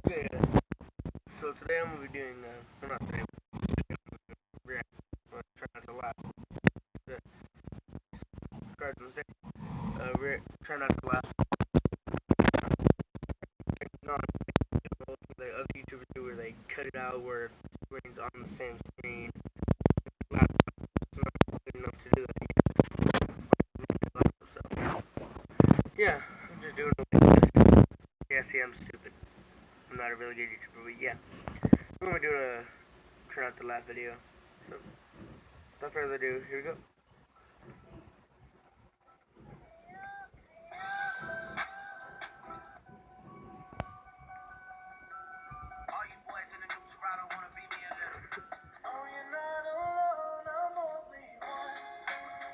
Okay, so today I'm gonna be doing, well not today, react, try not to laugh, try not to laugh, not the other YouTubers do where they cut it out where screens on the same screen, laugh, not good enough to do that yet, so, yeah, I'm just doing it like this. Yeah, see, I'm stupid. I'm not a really good YouTuber, but yeah, I'm gonna do a try not to laugh video, so, without further ado, here we go.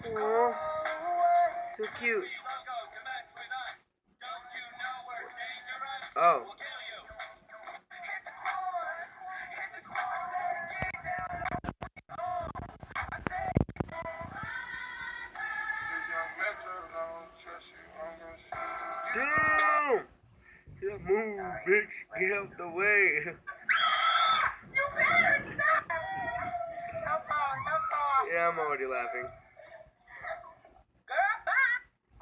Aww, so cute. Oh. Damn! Just move, bitch. Get out the way. Yeah, I'm already laughing.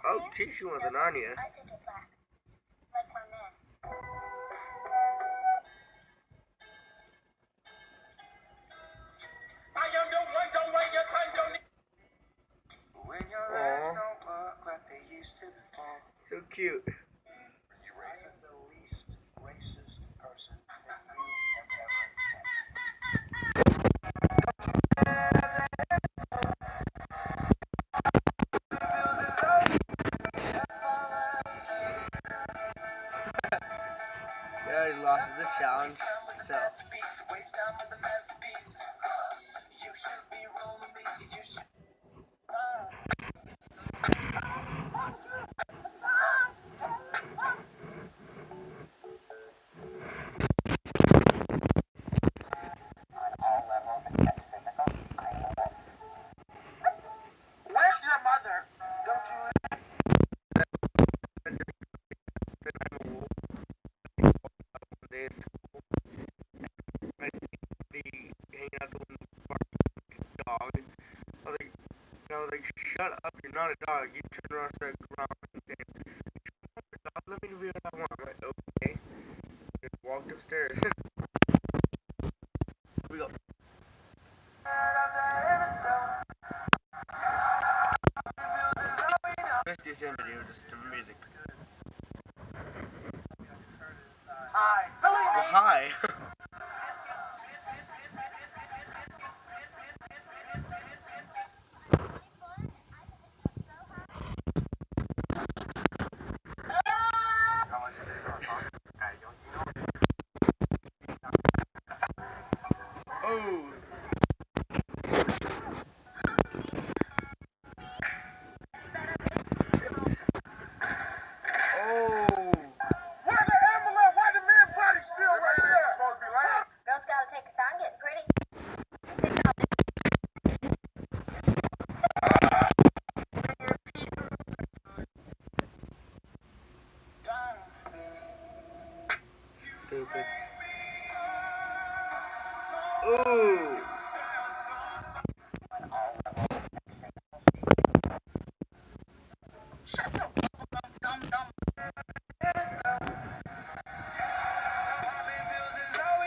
Oh, tissue with an Anya. Aww. So cute. Yeah, he lost this challenge. So. Hanging out the dog. I was like, shut up, you're not a dog. You turn around and start growling and dog, let me do what I want. I'm like, okay. Just walked upstairs. Here we go. Let's do some video, just the music. Hi. Well, hi. Oh. Stupid. Ooh.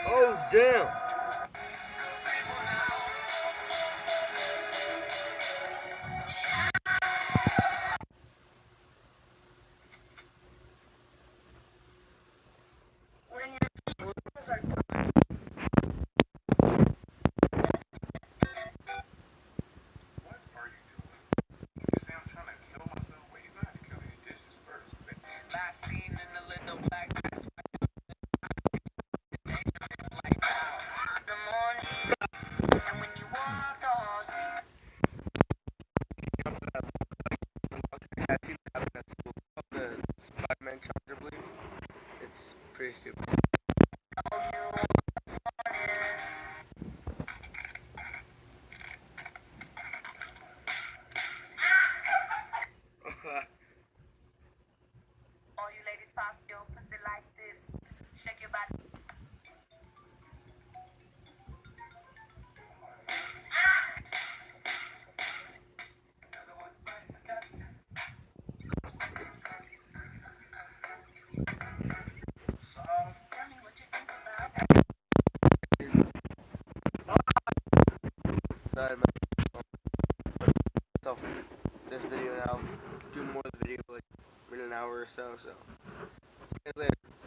Oh, damn. Spider-Man charger, believe. It's pretty stupid. All you ladies pop your pussy like this. Shake your body. this video, and I'll do more of the video like in an hour or so. So, see you guys later.